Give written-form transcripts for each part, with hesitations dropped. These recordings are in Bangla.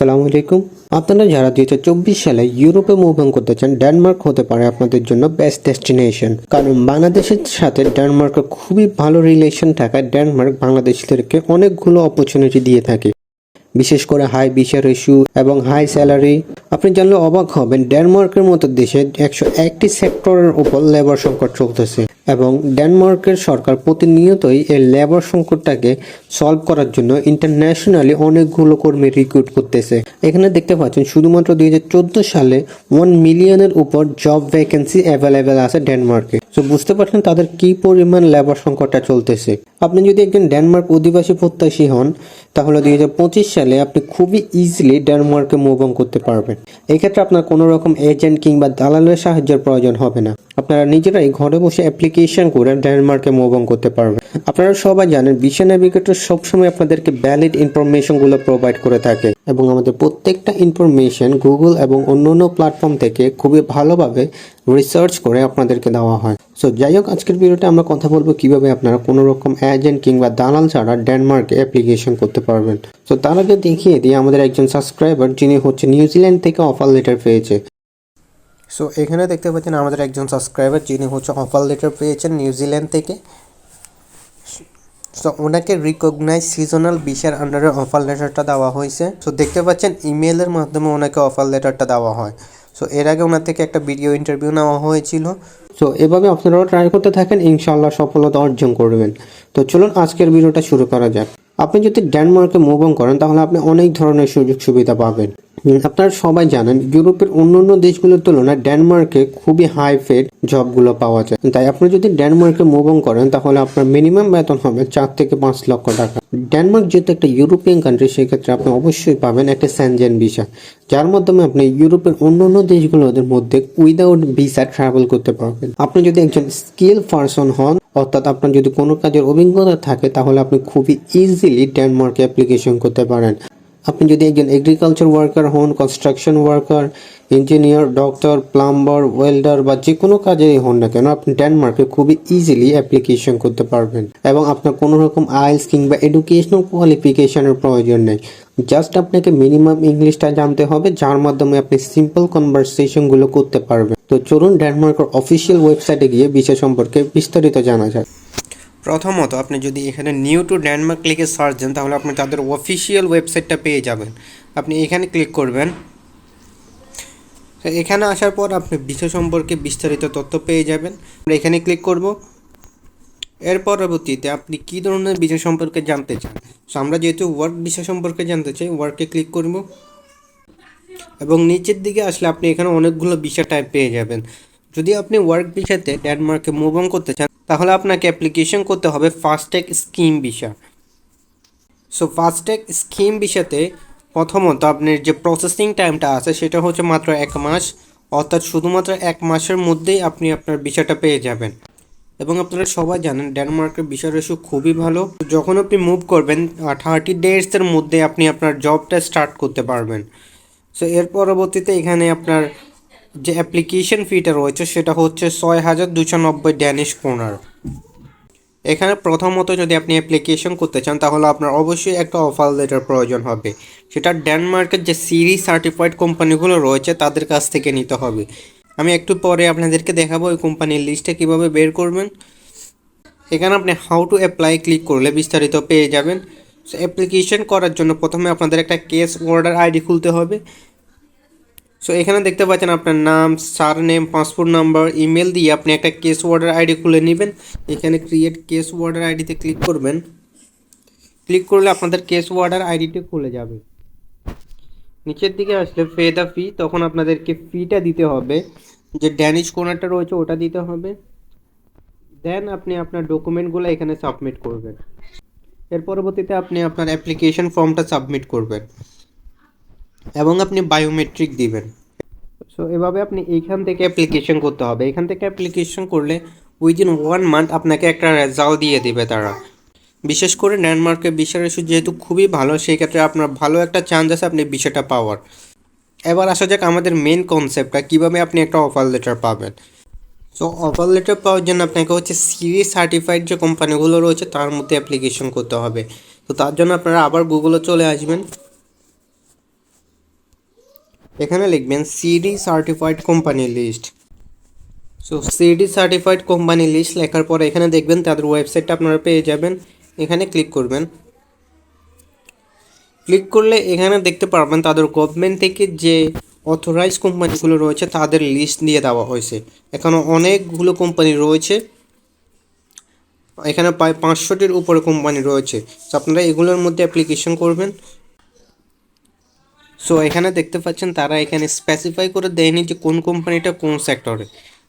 আসসালামু আলাইকুম। আপনারা যারা 2024 সালে ইউরোপে মুভ অন করতে চান, ডেনমার্ক হতে পারে আপনাদের জন্য বেস্ট ডেস্টিনেশন। কারণ বাংলাদেশের সাথে ডেনমার্কের খুবই ভালো রিলেশন থাকায় ডেনমার্ক বাংলাদেশিদেরকে অনেকগুলো অপরচুনিটি দিয়ে থাকে, বিশেষ করে হাই ভিসা রেশিও এবং হাই স্যালারি। আপনি জানলে অবাক হবেন, ডেনমার্কের মতো দেশে 101টি সেক্টরের উপর লেবার সংকট চলতেছে এবং ডেনমার্কের সরকার প্রতিনিয়তই এই লেবার সংকটটাকে সলভ করার জন্য ইন্টারন্যাশনালি অনেকগুলো কর্মী রিক্রুট করতেছে। এখানে দেখতে পাচ্ছেন শুধুমাত্র 2014 সালে 1 মিলিয়নের উপর জব ভ্যাকেন্সি অ্যাভেলেবেল আছে ডেনমার্কে। তো বুঝতে পারছেন তাদের কি পরিমাণ লেবার সংকটটা চলতেছে। আপনি যদি একজন ডেনমার্ক অধিবাসী প্রত্যাশী হন, তাহলে 2025 সালে আপনি খুবই ইজিলি ডেনমার্কে মুভ অন করতে পারবেন। এক্ষেত্রে আপনার কোনো রকম এজেন্ট কিংবা দালালের সাহায্যের প্রয়োজন হবে না। আপনারা নিজেরাই ঘরে বসে অ্যাপ্লিকেশন করে ডেনমার্কে মুভ অন করতে পারবেন। আপনারা সবাই জানেন ভিসা নেভিগেটর সবসময় আপনাদেরকে ভ্যালিড ইনফরমেশনগুলো প্রোভাইড করে থাকে এবং আমাদের প্রত্যেকটা ইনফরমেশন গুগল এবং অন্যান্য প্ল্যাটফর্ম থেকে খুবই ভালোভাবে রিসার্চ করে আপনাদেরকে দেওয়া হয়। সো যাই হোক, আজকের ভিডিওতে আমরা কথা বলবো কিভাবে আপনারা কোনো রকম এজেন্ট কিংবা দালাল ছাড়া ডেনমার্কে অ্যাপ্লিকেশন করতে পারবেন। সো তার আগে দেখিয়ে দিই আমাদের একজন সাবস্ক্রাইবার যিনি হচ্ছে নিউজিল্যান্ড থেকে অফার লেটার পেয়েছে। সো এখানে দেখতে পাচ্ছেন আমাদের একজন সাবস্ক্রাইবার যিনি হচ্ছে অফার লেটার পেয়েছেন নিউজিল্যান্ড থেকে। সো ওনাকে রিকগনাইজ সিজনাল ভিসার আন্ডারে অফার লেটারটা দেওয়া হয়েছে। সো দেখতে পাচ্ছেন ইমেলের মাধ্যমে ওনাকে অফার লেটারটা দেওয়া হয়। সো এর আগে ওনার থেকে একটা ভিডিও ইন্টারভিউ নেওয়া হয়েছিল। সো এভাবে আপনারাও ট্রাই করতে থাকেন, ইনশাআল্লাহ সফলতা অর্জন করবেন। তো চলুন আজকের ভিডিওটা শুরু করা যাক। আপনি যদি ডেনমার্কে মুভ অন করেন তাহলে আপনি অনেক ধরনের সুযোগ সুবিধা পাবেন। আপনারা সবাই জানেন ইউরোপের অন্যান্য দেশগুলোর তুলনায় ডেনমার্কে খুবই হাই পেড জবগুলো পাওয়া যায়। তাই আপনি যদি ডেনমার্কে মুভ অন করেন তাহলে আপনার মিনিমাম বেতন হবে 4 থেকে 5 লক্ষ টাকা। ডেনমার্ক যেহেতু একটা ইউরোপিয়ান কান্ট্রি, সেক্ষেত্রে আপনি অবশ্যই পাবেন একটা সেনজেন ভিসা, যার মাধ্যমে আপনি ইউরোপের অন্যান্য দেশগুলোর মধ্যে উইদাউট ভিসা ট্রাভেল করতে পারবেন। আপনি যদি একজন স্কিল পারসন হন, অর্থাৎ আপনার যদি কোনো কাজের অভিজ্ঞতা থাকে, তাহলে আপনি খুবই ইজিলি ডেনমার্কে অ্যাপ্লিকেশন করতে পারেন। আপনি যদি একজন এগ্রিকালচার ওয়ার্কার হন, construction worker, engineer, doctor, plumber, welder বা যে কোনো কাজেই হন না কেন, আপনি ডেনমার্কে খুবই ইজিলি অ্যাপ্লিকেশন করতে পারবেন এবং আপনার কোনো রকম আইএলটিএস কিংবা এডুকেশনাল কোয়ালিফিকেশনের প্রয়োজন নেই। জাস্ট আপনাকে মিনিমাম ইংলিশটা জানতে হবে, যার মাধ্যমে আপনি সিম্পল কনভারসেশনগুলো করতে পারবেন। তো চলুন ডেনমার্কের অফিসিয়াল ওয়েবসাইটে গিয়ে ভিসা সম্পর্কে বিস্তারিত জানা যায়। প্রথমত আপনি যদি এখানে নিউ টু ডেনমার্ক লিখে সার্চ দেন তাহলে আপনি তাদের অফিসিয়াল ওয়েবসাইটটা পেয়ে যাবেন। আপনি এখানে ক্লিক করবেন। এখানে আসার পর আপনি ভিসা সম্পর্কে বিস্তারিত তথ্য পেয়ে যাবেন। আমরা এখানে ক্লিক করব। এর পরবর্তীতে আপনি কী ধরনের ভিসা সম্পর্কে জানতে চান। সো আমরা যেহেতু ওয়ার্ক ভিসা সম্পর্কে জানতে চাই, ওয়ার্কে ক্লিক করব এবং নিচের দিকে আসলে আপনি এখানে অনেকগুলো ভিসা টাইপ পেয়ে যাবেন। যদি আপনি ওয়ার্ক ভিসাতে ডেনমার্কে মুভ অন করতে চান তাহলে আপনাকে অ্যাপ্লিকেশন করতে হবে fast track scheme visa. So fast track scheme ভিসাতে প্রথমত আপনার যে প্রসেসিং টাইমটা আছে সেটা হচ্ছে মাত্র 1 মাস, অর্থাৎ শুধুমাত্র 1 মাসের মধ্যেই আপনি আপনার ভিসাটা পেয়ে যাবেন। এবং আপনারা সবাই জানেন ডেনমার্কের ভিসা রেশিও খুবই ভালো। যখন আপনি মুভ করবেন 30 ডেজের মধ্যে আপনি আপনার জবটা স্টার্ট করতে পারবেন। সো এর পরবর্তীতে এখানে আপনার যে অ্যাপ্লিকেশন ফিটা রয়েছে সেটা হচ্ছে 6290 ড্যানিশ ক্রোনার। এখানে প্রথমত যদি আপনি অ্যাপ্লিকেশন করতে চান তাহলে আপনার অবশ্যই একটা অফার লেটার প্রয়োজন হবে। সেটা ডেনমার্কের যে সিরিজ সার্টিফাইড কোম্পানিগুলো রয়েছে তাদের কাছ থেকে নিতে হবে। আমি একটু পরে আপনাদেরকে দেখাবো ওই কোম্পানির লিস্টে কীভাবে বের করবেন। এখানে আপনি হাউ টু অ্যাপ্লাই ক্লিক করলে বিস্তারিত পেয়ে যাবেন। সো অ্যাপ্লিকেশন করার জন্য প্রথমে আপনাদের একটা কেস অর্ডার আইডি খুলতে হবে। সো এখানে দেখতে পাচ্ছেন আপনার নাম, সারনেম, পাসপোর্ট নাম্বার, ইমেল দিয়ে আপনি একটা কেস ওয়ার্ডার আইডি খুলে নেবেন। এখানে ক্রিয়েট কেস ওয়ার্ডার আইডিতে ক্লিক করবেন। ক্লিক করলে আপনাদের কেস ওয়ার্ডার আইডিটি খুলে যাবে। নিচের দিকে আসলে পে দ্য ফি, তখন আপনাদেরকে ফিটা দিতে হবে, যে ড্যানিশ ক্রোনারটা রয়েছে ওটা দিতে হবে। দেন আপনি আপনার ডকুমেন্টগুলো এখানে সাবমিট করবেন। এর পরবর্তীতে আপনি আপনার অ্যাপ্লিকেশন ফর্মটা সাবমিট করবেন এবং আপনি বায়োমেট্রিক দিবেন। সো এভাবে আপনি এইখান থেকে অ্যাপ্লিকেশন করতে হবে। এখান থেকে অ্যাপ্লিকেশন করলে উইদিন 1 মান্থ আপনাকে একটা রেজাল্ট দিয়ে দেবে তারা। বিশেষ করে ডেনমার্কের ভিসা রেশিও যেহেতু খুবই ভালো, সেই ক্ষেত্রে আপনার ভালো একটা চান্স আছে আপনি ভিসাটা পাওয়ার। এবার আসা যাক আমাদের মেন কনসেপ্টটা, কীভাবে আপনি একটা অফার লেটার পাবেন। সো অফার লেটার পাওয়ার জন্য আপনাকে হচ্ছে সিরিজ সার্টিফাইড যে কোম্পানিগুলো রয়েছে তার মধ্যে অ্যাপ্লিকেশন করতে হবে। তো তার জন্য আপনারা আবার গুগলে চলে আসবেন। এখানে লিখবেন CD certified company list. So CD certified company list লেখার পরে এখানে দেখবেন তাদের ওয়েবসাইটটা আপনারা পেয়ে যাবেন। এখানে ক্লিক করবেন। ক্লিক করলে এখানে দেখতে পারবেন তাদের গভর্নমেন্ট থেকে যে অথরাইজ কোম্পানিগুলো রয়েছে তাদের লিস্ট দিয়ে দেওয়া হয়েছে। এখানে অনেকগুলো কোম্পানি রয়েছে, এখানে প্রায় 500টির উপরে কোম্পানি রয়েছে। সো আপনারা এগুলোর মধ্যে অ্যাপ্লিকেশন করবেন। সো এখানে দেখতে পাচ্ছেন তারা এখানে স্পেসিফাই করে দেয়নি যে কোন কোম্পানিটা কোন সেক্টরে।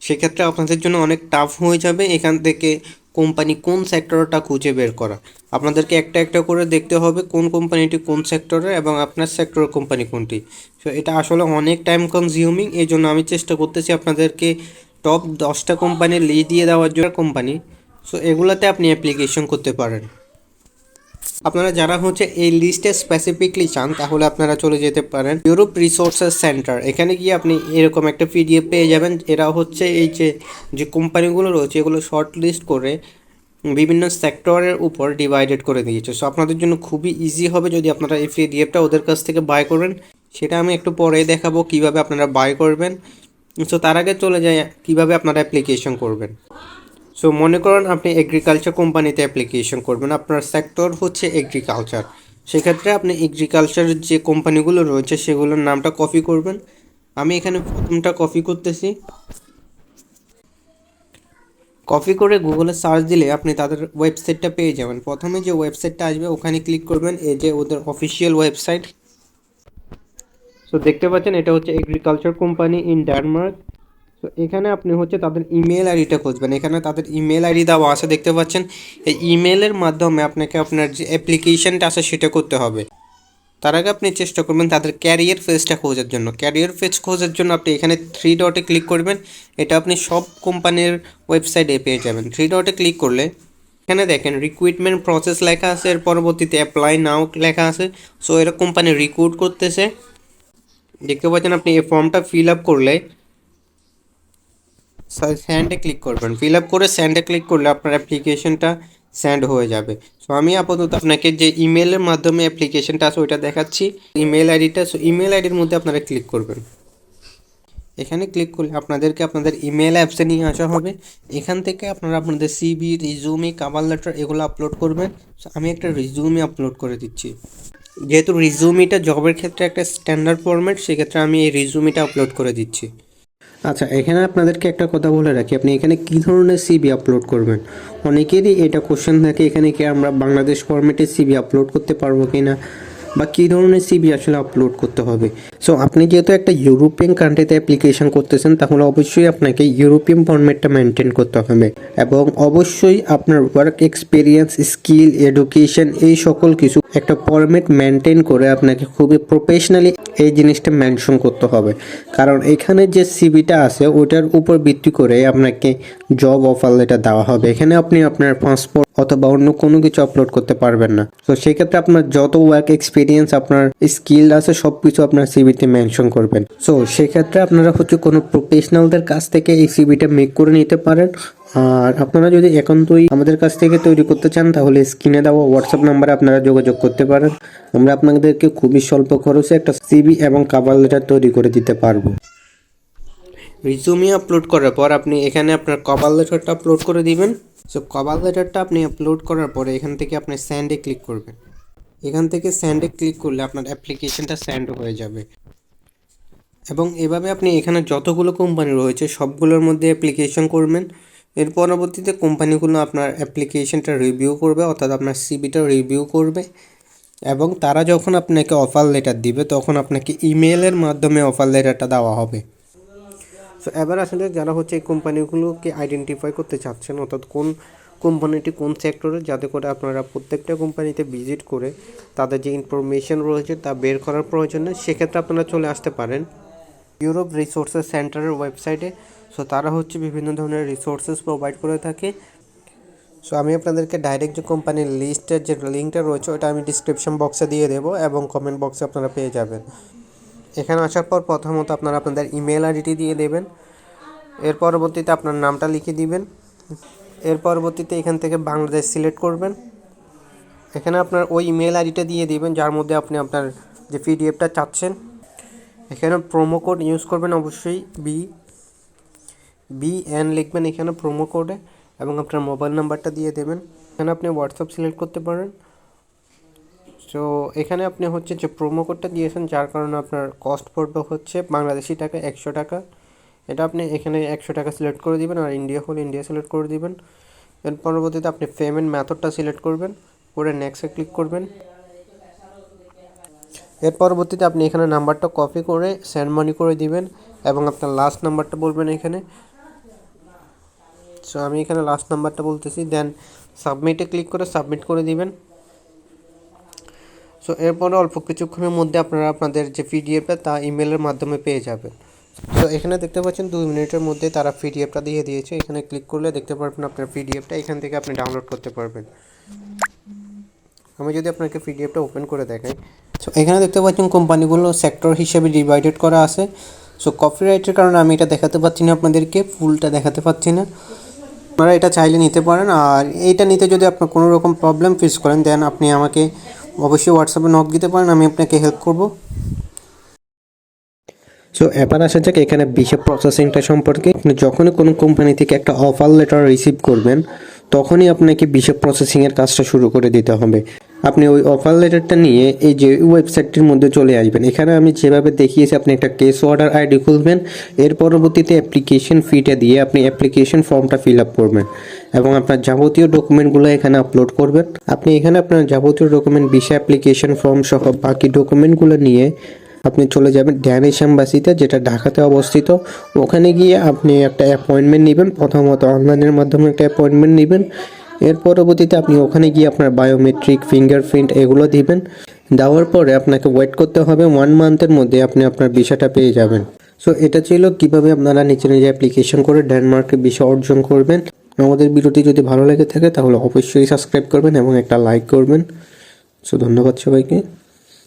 সেক্ষেত্রে আপনাদের জন্য অনেক টাফ হয়ে যাবে এখান থেকে কোম্পানি কোন সেক্টরটা খুঁজে বের করা। আপনাদেরকে একটা একটা করে দেখতে হবে কোন কোম্পানিটি কোন সেক্টরে এবং আপনার সেক্টরের কোম্পানি কোনটি। সো এটা আসলে অনেক টাইম কনজিউমিং, এই জন্য আমি চেষ্টা করতেছি আপনাদেরকে টপ 10টা কোম্পানির লিস্ট দিয়ে দেওয়ার জন্য কোম্পানি। সো এগুলোতে আপনি অ্যাপ্লিকেশন করতে পারেন। আপনারা যারা হচ্ছে এই লিস্টে স্পেসিফিকলি চান তাহলে আপনারা চলে যেতে পারেন ইউরোপ রিসোর্সেস সেন্টার। এখানে গিয়ে আপনি এরকম একটা পিডিএফ পেয়ে যাবেন। এরা হচ্ছে এই যে কোম্পানিগুলো রয়েছে এগুলো শর্ট লিস্ট করে বিভিন্ন সেক্টরের উপর ডিভাইডেড করে দিয়েছে। সো আপনাদের জন্য খুবই ইজি হবে যদি আপনারা এই পিডিএফটা ওদের কাছ থেকে বাই করেন। সেটা আমি একটু পরে দেখাবো কিভাবে আপনারা বাই করবেন। সো তার আগে চলে যায় কিভাবে আপনারা অ্যাপ্লিকেশন করবেন। সো মনে করেন আপনি এগ্রিকালচার কোম্পানিতে অ্যাপ্লিকেশন করবেন, আপনার সেক্টর হচ্ছে এগ্রিকালচার। সেক্ষেত্রে আপনি এগ্রিকালচারের যে কোম্পানিগুলো রয়েছে সেগুলোর নামটা কপি করবেন। আমি এখানে প্রথমটা কপি করতেছি। কপি করে গুগলে সার্চ দিলে আপনি তাদের ওয়েবসাইটটা পেয়ে যাবেন। প্রথমে যে ওয়েবসাইটটা আসবে ওখানে ক্লিক করবেন, এই যে ওদের অফিসিয়াল ওয়েবসাইট। সো দেখতে পাচ্ছেন এটা হচ্ছে এগ্রিকালচার কোম্পানি ইন ডেনমার্ক। তো এখানে আপনি হচ্ছে তাদের ইমেল আইডিটা খুঁজবেন। এখানে তাদের ইমেল আইডি দেওয়া আছে দেখতে পাচ্ছেন। এই ইমেলের মাধ্যমে আপনাকে আপনার যে অ্যাপ্লিকেশনটা আছে সেটা করতে হবে। তার আগে আপনি চেষ্টা করবেন তাদের ক্যারিয়ার পেজটা খোঁজার জন্য। ক্যারিয়ার পেজ খোঁজার জন্য আপনি এখানে 3 ডটে ক্লিক করবেন। এটা আপনি সব কোম্পানির ওয়েবসাইটে পেয়ে যাবেন। 3 ডটে ক্লিক করলে এখানে দেখেন রিক্রুটমেন্ট প্রসেস লেখা আছে, এর পরবর্তীতে অ্যাপ্লাই নাও লেখা আছে। সো এরা কোম্পানি রিক্রুট করতেছে। দেখতে পাচ্ছেন আপনি এই ফর্মটা ফিল আপ করলে সেন্ডে ক্লিক করবেন। ফিল আপ করে সেন্ডে ক্লিক করলে আপনার অ্যাপ্লিকেশনটা সেন্ড হয়ে যাবে। সো আমি আপাতত আপনাকে যে ইমেলের মাধ্যমে অ্যাপ্লিকেশনটা আছে ওইটা দেখাচ্ছি। ইমেল আইডিটা, সো ইমেল আইডির মধ্যে আপনারা ক্লিক করবেন। এখানে ক্লিক করলে আপনাদেরকে আপনাদের ইমেল অ্যাপসে নিয়ে আসা হবে। এখান থেকে আপনারা আপনাদের সিভি, রিজুমি, কভার লেটার এগুলো আপলোড করবেন। সো আমি একটা রিজুমি আপলোড করে দিচ্ছি। যেহেতু রিজুমিটা জবের ক্ষেত্রে একটা স্ট্যান্ডার্ড ফরম্যাট, সেক্ষেত্রে আমি এই রিজুমিটা আপলোড করে দিচ্ছি। আচ্ছা, এখানে আপনাদেরকে একটা কথা বলে রাখি, আপনি এখানে কী ধরনের সিভি আপলোড করবেন। অনেকেরই এটা কোশ্চেন থাকে এখানে কি আমরা বাংলাদেশ ফরম্যাটে সিভি আপলোড করতে পারবো কি না, বা কী ধরনের সিভি আসলে আপলোড করতে হবে। সো আপনি যেহেতু একটা ইউরোপিয়ান কান্ট্রিতে অ্যাপ্লিকেশন করতেছেন তাহলে অবশ্যই আপনাকে ইউরোপিয়ান ফরম্যাটটা মেনটেন করতে হবে, এবং অবশ্যই আপনার ওয়ার্ক এক্সপিরিয়েন্স, স্কিল, এডুকেশন এই সকল কিছু একটা ফরম্যাট মেনটেন করে আপনাকে খুবই প্রফেশনালি এই জিনিসটা মেনশন করতে হবে। কারণ এখানে যে সিভিটা আছে ওটার উপর ভিত্তি করে আপনাকে জব অফার লেটার দেওয়া হবে। এখানে আপনি আপনার পাসপোর্ট অথবা অন্য কোনো কিছু আপলোড করতে পারবেন না। তো সেক্ষেত্রে আপনার যত ওয়ার্ক এক্সপিরিয়েন্স, আপনার স্কিল আছে সব কিছু আপনার সিভিতে মেনশন করবেন। সো সেক্ষেত্রে আপনারা হচ্ছে কোনো প্রফেশনালদের কাছ থেকে এই সিভিটা মেক করে নিতে পারেন। আর আপনারা যদি একান্তই আমাদের কাছ থেকে তৈরি করতে চান তাহলে স্ক্রিনে দেওয়া হোয়াটসঅ্যাপ নাম্বারে আপনারা যোগাযোগ করতে পারেন। আমরা আপনাদেরকে খুবই স্বল্প খরচে একটা সিভি এবং কভার লেটার তৈরি করে দিতে পারবো। রিজুমি আপলোড করার পর আপনি এখানে আপনার কভার লেটারটা আপলোড করে দিবেন। সো কভার লেটারটা আপনি আপলোড করার পরে এখান থেকে আপনি সেন্ডে ক্লিক করবেন। এখান থেকে সেন্ডে ক্লিক করলে আপনার অ্যাপ্লিকেশনটা সেন্ড হয়ে যাবে, এবং এভাবে আপনি এখানে যতগুলো কোম্পানি রয়েছে সবগুলোর মধ্যে অ্যাপ্লিকেশন করবেন। এর পরবর্তীতে কোম্পানিগুলো আপনার অ্যাপ্লিকেশনটা রিভিউ করবে, অর্থাৎ আপনার সিভিটা রিভিউ করবে, এবং তারা যখন আপনাকে অফার লেটার দিবে তখন আপনাকে ইমেলের মাধ্যমে অফার লেটারটা দেওয়া হবে। সো এবার আসলে যারা হচ্ছে এই কোম্পানিগুলোকে আইডেন্টিফাই করতে চাচ্ছেন, অর্থাৎ কোন কোম্পানিটি কোন সেক্টরে, যাতে করে আপনারা প্রত্যেকটা কোম্পানিতে ভিজিট করে তাদের যে ইনফরমেশন রয়েছে তা বের করার প্রয়োজনে, সেক্ষেত্রে আপনারা চলে আসতে পারেন ইউরোপ রিসোর্সেস সেন্টারের ওয়েবসাইটে। সো তারা হচ্ছে বিভিন্ন ধরনের রিসোর্সেস প্রোভাইড করে থাকে। সো আমি আপনাদেরকে ডাইরেক্ট যে কোম্পানির লিস্টের যে লিঙ্কটা রয়েছে ওটা আমি ডিসক্রিপশন বক্সে দিয়ে দেবো, এবং কমেন্ট বক্সে আপনারা পেয়ে যাবেন। এখানে আসার পর প্রথমত আপনারা আপনাদের ইমেল আইডিটি দিয়ে দেবেন। এর পরবর্তীতে আপনার নামটা লিখে দিবেন। এর পরবর্তীতে এখান থেকে বাংলাদেশ সিলেক্ট করবেন। এখানে আপনার ওই ইমেল আইডিটা দিয়ে দিবেন যার মধ্যে আপনি আপনার যে পিডিএফটা চাচ্ছেন। এখানে প্রোমো কোড ইউজ করবেন অবশ্যই BN লিখবেন এখানে প্রোমো কোডে এবং আপনার মোবাইল নাম্বারটা দিয়ে দেবেন। এখানে আপনি হোয়াটসঅ্যাপ সিলেক্ট করতে পারেন। সো এখানে আপনি হচ্ছে যে প্রোমো কোডটা দিয়েছেন, যার কারণে আপনার কস্ট পড়বে হচ্ছে বাংলাদেশি টাকা 100 টাকা। এটা আপনি এখানে 100 টাকা সিলেক্ট করে দিবেন, আর ইন্ডিয়া হলে ইন্ডিয়া সিলেক্ট করে দিবেন। এর পরবর্তীতে আপনি পেমেন্ট মেথডটা সিলেক্ট করবেন, করে নেক্সটে ক্লিক করবেন। এর পরবর্তীতে আপনি এখানে নাম্বারটা কপি করে সেন্ড মানি করে দিবেন এবং আপনার লাস্ট নাম্বারটা বলবেন এখানে। সো আমি এখানে লাস্ট নাম্বারটা বলতেছি, দেন সাবমিটে ক্লিক করে সাবমিট করে দিবেন। সো এরপরে অল্প কিছুক্ষণের মধ্যে আপনারা আপনাদের যে পিডিএফটা তা ইমেলের মাধ্যমে পেয়ে যাবেন। তো এখানে দেখতে পাচ্ছেন 2 মিনিটের মধ্যে তারা পিডিএফটা দিয়ে দিয়েছে। এখানে ক্লিক করলে দেখতে পারবেন আপনার পিডিএফটা, এখান থেকে আপনি ডাউনলোড করতে পারবেন। আমি যদি আপনাকে পিডিএফটা ওপেন করে দেখাই, সো এখানে দেখতে পাচ্ছেন কোম্পানিগুলো সেক্টর হিসেবে ডিভাইডেড করা আছে। সো কপিরাইটের কারণে আমি এটা দেখাতে পাচ্ছি না, আপনাদেরকে ফুলটা দেখাতে পাচ্ছি না। আপনারা এটা চাইলে নিতে পারেন, আর এইটা নিতে যদি আপনার কোনো রকম প্রবলেম ফেস করেন দেন আপনি আমাকে অবশ্যই হোয়াটসঅ্যাপে নক দিতে পারেন, আমি আপনাকে হেল্প করব। সো এবার আসা যাক এখানে ভিসা প্রসেসিংটা সম্পর্কে। আপনি যখনই কোনো কোম্পানি থেকে একটা অফার লেটার রিসিভ করবেন তখনই আপনাকে ভিসা প্রসেসিংয়ের কাজটা শুরু করে দিতে হবে। আপনি ওই অফার লেটারটা নিয়ে এই যে ওয়েবসাইটটির মধ্যে চলে আসবেন। এখানে আমি যেভাবে দেখিয়েছি আপনি একটা কেস অর্ডার আইডি খুলবেন, এর পরবর্তীতে অ্যাপ্লিকেশন ফিটা দিয়ে আপনি অ্যাপ্লিকেশন ফর্মটা ফিল আপ করবেন এবং আপনার যাবতীয় ডকুমেন্টগুলো এখানে আপলোড করবেন। আপনি এখানে আপনার যাবতীয় ডকুমেন্ট, ভিসা অ্যাপ্লিকেশন ফর্ম সহ বাকি ডকুমেন্টগুলো নিয়ে আপনি চলে যাবেন ড্যানিশ এম্বাসিতে, যেটা ঢাকাতে অবস্থিত। ওখানে গিয়ে আপনি একটা অ্যাপয়েন্টমেন্ট নেবেন, প্রথমত অনলাইনের মাধ্যমে একটা অ্যাপয়েন্টমেন্ট নেবেন। এর পরবর্তীতে আপনি ওখানে গিয়ে আপনার বায়োমেট্রিক, ফিঙ্গারপ্রিন্ট এগুলো দিবেন। দেওয়ার পরে আপনাকে ওয়েট করতে হবে 1 মান্থের মধ্যে আপনি আপনার ভিসাটা পেয়ে যাবেন। সো এটা ছিল কিভাবে আপনারা নিচে নিজে অ্যাপ্লিকেশন করে ডেনমার্কে ভিসা অর্জন করবেন। আমাদের ভিডিওটি যদি ভালো লেগে থাকে তাহলে অবশ্যই সাবস্ক্রাইব করবেন এবং একটা লাইক করবেন। সো ধন্যবাদ সবাইকে।